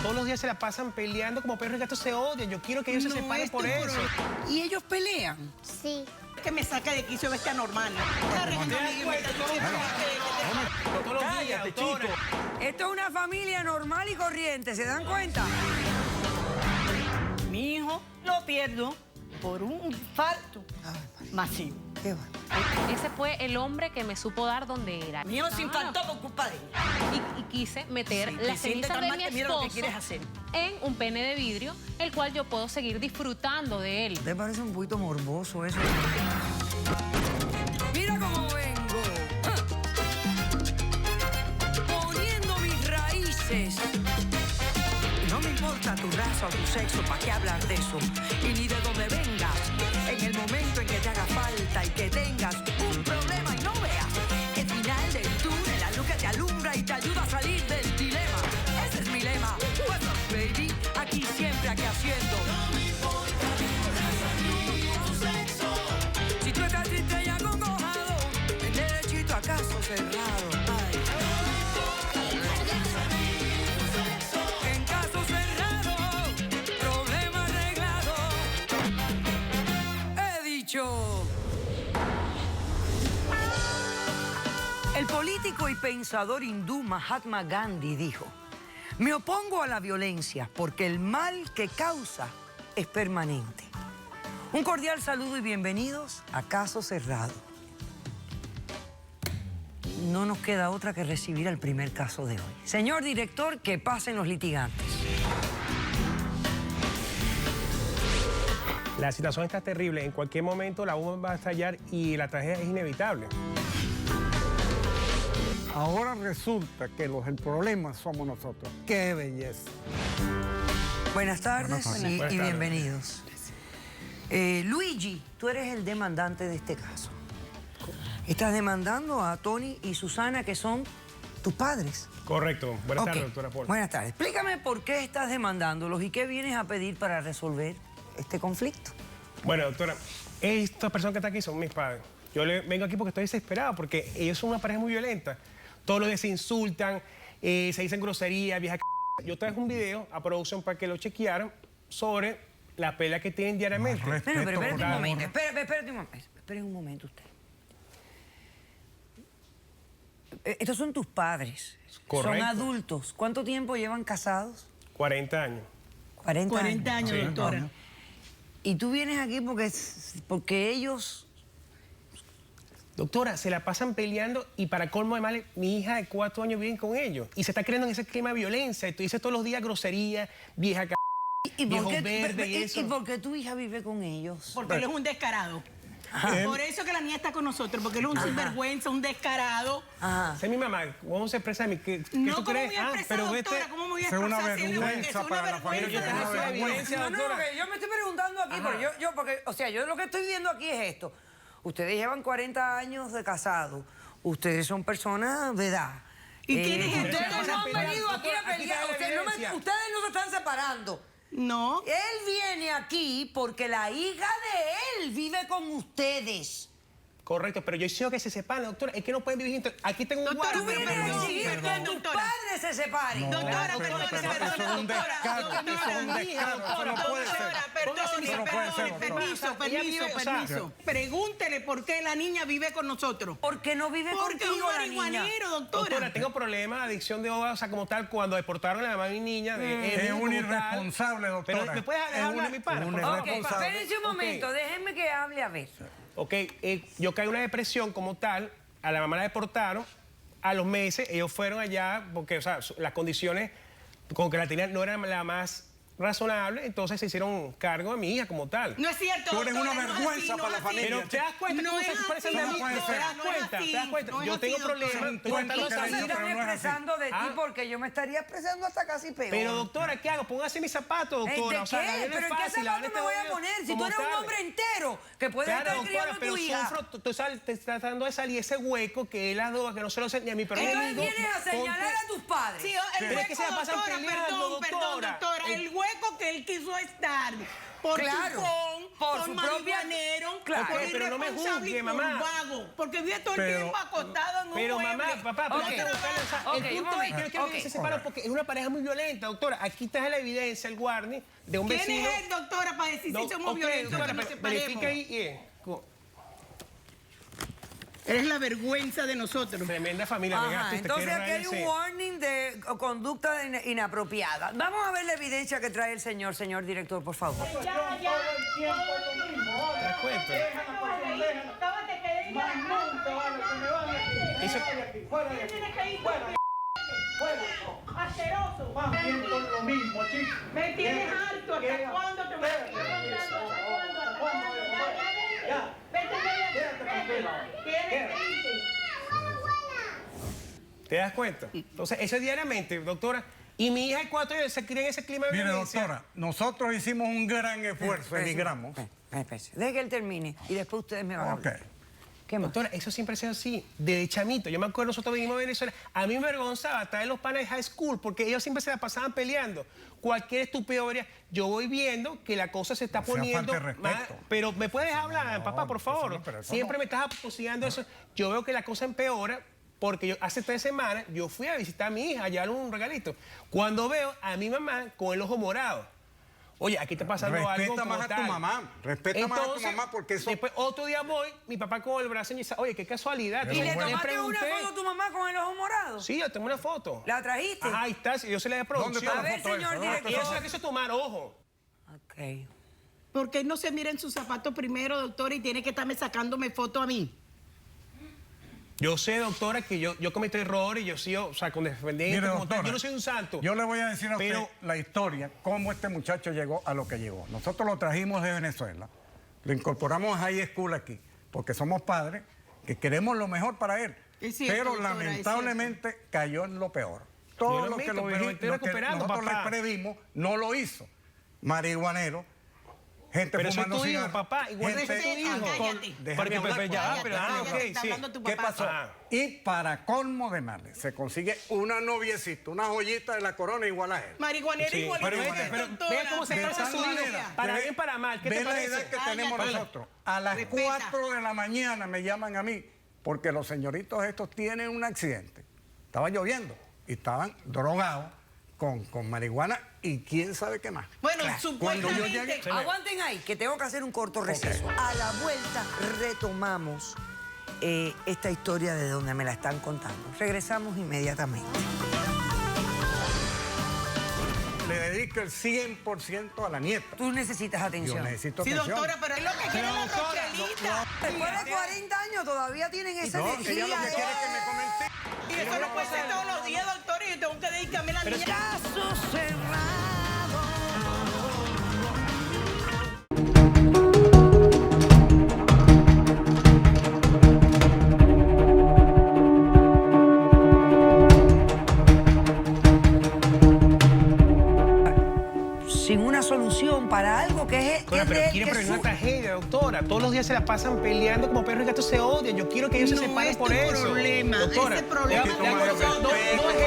Todos los días se la pasan peleando como perros y gatos se odian. Yo quiero que ellos se separen por eso. ¿Y ellos pelean? Sí. Que me saca de quicio bestia normal. Todos los días, doctora. Esto es una familia normal y corriente, ¿se dan cuenta? Mi hijo lo pierdo por un infarto masivo. Qué bueno. Ese fue el hombre que me supo dar donde era. Mi hijo se infartó por culpa de él. Y quise meter Sí, las te sientes cenizas tan de mal mi que mira lo que esposo quieres hacer. en un pene de vidrio, el cual yo puedo seguir disfrutando de él. ¿Te parece un poquito morboso eso? Mira cómo vengo. Poniendo mis raíces. No me importa tu raza o tu sexo, ¿para qué hablar de eso? Y ni de dónde vengas. En el momento en que te haga falta y que tengas un problema y no veas el final del túnel, la luz que te alumbra y te ayuda a salir del dilema. Ese es mi lema. What's up, baby? Aquí siempre, aquí haciendo. No me importa tu sexo. Si tú estás triste y acongojado, el derechito acaso cerrado. Ay. En caso cerrado, problema arreglado. He dicho. El político y pensador hindú Mahatma Gandhi dijo: me opongo a la violencia porque el mal que causa es permanente. Un cordial saludo y bienvenidos a Caso Cerrado. No nos queda otra que recibir el primer caso de hoy. Señor director, que pasen los litigantes. La situación está terrible. En cualquier momento la bomba va a estallar y la tragedia es inevitable. Ahora resulta que el problema somos nosotros. ¡Qué belleza! Buenas tardes y Buenas tardes. bienvenidos. Luigi, tú eres el demandante de este caso. Estás demandando a Tony y Susana, que son tus padres. Correcto. Buenas Ok. tardes, doctora Paul. Buenas tardes. Explícame por qué estás demandándolos y qué vienes a pedir para resolver este conflicto. Bueno, doctora, estas personas que están aquí son mis padres. Yo vengo aquí porque estoy desesperado, porque ellos son una pareja muy violenta. Todos los días se insultan, se dicen groserías, vieja c***. Yo traje un video a producción para que lo chequearan sobre la pelea que tienen diariamente. Pero espérate un momento, espérate un momento. Esperen un momento usted. Estos son tus padres. Correcto. Son adultos. ¿Cuánto tiempo llevan casados? 40 años. 40 años, Sí. doctora. Y tú vienes aquí porque ellos... Doctora, se la pasan peleando y para colmo de males, mi hija de 4 años vive con ellos. Y se está creando en ese clima de violencia. Y tú dices todos los días groserías, vieja c***, viejo verde y eso. ¿Y por qué tu hija vive con ellos? Porque él es un descarado. Por eso que la niña está con nosotros, porque él es un sinvergüenza, un descarado. Ajá. Esa es mi mamá. ¿Cómo se expresa de mí? ¿Qué No, tú ¿cómo crees? voy a expresar, doctora? ¿Cómo me voy a es una expresar? Si él es vergüenza una para la familia. vergüenza. Yo tengo una violencia, No, doctora. que yo me estoy preguntando aquí, porque yo lo que estoy viendo aquí es esto. Ustedes llevan 40 años de casados. Ustedes son personas de edad. ¿Y quién es el Ustedes otro? no han venido aquí a pelear. Ustedes no se están separando. No. Él viene aquí porque la hija de él vive con ustedes. Correcto, pero yo exijo que se separen, doctora. Es que no pueden vivir juntos. Aquí tengo un Doctora, guardia. Tú vienes a perdón, exigir que perdón, tus doctora. padres se separen. Doctora, pero perdone, eso es perdone, un doctora. descaro, eso es un descaro, eso no puede ser. Doctora, Eso no puede ser, doctora. permiso. Pregúntele por qué la niña vive con nosotros. Porque no vive Porque es un contigo la niña. marihuanero, Doctora, doctora. tengo problemas de adicción de drogas, o sea, como tal, cuando deportaron a la mamá de mi niña. Es un irresponsable, doctora. Pero, ¿me puedes dejar hablar a mi padre? un por favor? Ok, irresponsable. espérense un momento, déjenme que hable a ver. Ok, yo caí en una depresión como tal, a la mamá la deportaron, a los meses ellos fueron allá, porque, o sea, las condiciones con que la tenían no eran la más razonable, entonces se hicieron cargo de mi hija como tal. No es cierto, Tú eres doctora, una no es vergüenza así, para la no es así. familia. Pero te das cuenta No cómo es se expresan de así, mí, no puede te ser. das no es cuenta, así, te das cuenta. no es Yo así, tengo doctora. problemas, Son estoy tratando de cuentos que salir. dicen, pero no es así. expresando de ti Ah. porque yo me estaría expresando hasta casi peor. Pero doctora, ¿qué hago? Póngase mis zapatos, doctora. ¿De O sea, la qué? vida no es ¿Pero en qué fácil, la zapatos vida me voy a está poner? Si tú como eres un tal. hombre entero que puede Claro, estar doctora, criando a pero tu hija. sufro, tú te estás tratando de salir ese hueco que es la droga, que no se lo sé ni a mi perro. Entonces vienes a señalar a tus padres. Sí, el Pero es que hueco, se la pasan doctora, peleando, perdón, doctora. doctora. El hueco que él quiso estar por Claro. chupón, por su propia... marihuanero, Claro. por Ok, pero no me irresponsable y juzgue, por mamá. vago, porque vive todo el Pero- tiempo acostado en un Pero mueble. mamá, papá, pero Ok. hay que buscarle, o sea, Ok, el punto un es que momento. yo quiero que Ok. se separan porque es una pareja muy violenta, doctora. Aquí está la evidencia, el warning de un ¿Quién vecino. es él, doctora, para decir si somos ok, violentos o doctora, que nos verifica separemos? ahí. Eres la vergüenza de nosotros. Tremenda familia, Ajá, venga, te entonces quiero aquí hay un agradecer. warning de conducta inapropiada. Vamos a ver la evidencia que trae el señor director, por favor. ¿Te das cuenta? Eso- Asqueroso. Más bien con lo mismo, chicos. Me tienes harto. ¿Hasta cuándo te voy a decir? ¿Hasta cuándo? Ya. Vete de ahí. Quédate tranquila. ¿Quieres irte? ¿Te das cuenta? Entonces, eso es diariamente, doctora. Y mi hija de 4 años se cría en ese clima de Mire, violencia. doctora, nosotros hicimos un gran esfuerzo, emigramos. Espérese. Deje que él termine y después ustedes me van a Ok. hablar. ¿Qué más? Doctora, eso siempre ha sido así, desde chamito. Yo me acuerdo, nosotros vinimos a Venezuela. A mí me avergonzaba traer los panas de high school porque ellos siempre se la pasaban peleando. Cualquier estúpido vería. Yo voy viendo que la cosa se está No sea poniendo falta de respeto. más. Pero ¿me puedes hablar, papá, por favor? no, pero eso Siempre no. me estás aposigando eso. Yo veo que la cosa empeora porque yo, hace 3 semanas yo fui a visitar a mi hija, a llevarle un regalito. Cuando veo a mi mamá con el ojo morado. Oye, aquí está pasando algo Respeta como más a tu tal. mamá, respeta más a tu Entonces, mamá, porque eso- Después, otro día voy, mi papá con el brazo y dice, oye, qué casualidad. Pero ¿Y le bueno. tomaste una pregunté. foto a tu mamá con el ojo morado? Sí, yo tengo una foto. ¿La trajiste? Ajá, ahí está, yo se la de ¿Dónde producción. está A la ver, foto señor esa? director. Y eso es la que hizo tomar, ojo. Ok. ¿Por qué no se mira en sus zapatos primero, doctora, y tiene que estarme sacándome foto a mí? Yo sé, doctora, que yo cometí errores, yo sigo, o sea, con dependiente, Mire, como tal. doctora, Yo no soy un santo. Yo le voy a decir a usted Pero- la historia, cómo este muchacho llegó a lo que llegó. Nosotros lo trajimos de Venezuela, lo incorporamos a High School aquí, porque somos padres que queremos lo mejor para él. Es cierto, pero doctora, es lamentablemente cayó en lo peor. Yo Todo lo lo que admito, lo pero dije, estoy lo que recuperando, nosotros papá. le previmos, no lo hizo. Marihuanero, gente Pero soy fumando tu hijo, cigarros, papá, igual que soy tu hijo. Cállate. Déjame Porque, hablar, Pepe, ya, papá. pero Cállate, ok, está sí. hablando tu ¿Qué papá. pasó? Ah. Y para colmo de males, se consigue una noviecita, una joyita de la corona igual a él. Marihuanero Sí, igualito pero que vete, pero doctora. vea cómo se De pasa tal su hijo. manera, Para ve- bien, para mal. ¿Qué ve te la parece? edad que tenemos Cállate. nosotros. A las Respeta. 4 de la mañana me llaman a mí porque los señoritos estos tienen un accidente. Estaba lloviendo y estaban drogados con marihuana y quién sabe qué más. Bueno, Cuando yo supuestamente... llegué- Aguanten ahí, que tengo que hacer un corto receso. A la vuelta retomamos esta historia de donde me la están contando. Regresamos inmediatamente. Le dedico el 100% a la nieta. Tú necesitas Yo atención. necesito Sí, atención. doctora, pero es lo que quiere la doctora, Rochelita. Después de 40 años todavía tienen esa No, energía. ella lo que quiere es que me comente. Y eso no puede ser todos los días, doctora, y yo tengo que dedicarme a la niña. Caso cerrado. Sin una solución para algo que es, Doctora, es pero de él, quieren que es prevenir una su- tragedia, doctora. Todos los días se la pasan peleando como perros y gatos se odian. Yo quiero que ellos se No separen es por tu eso. problema, Doctora, ese problema ya- es ya de conozco nosotros. dos Respeto por la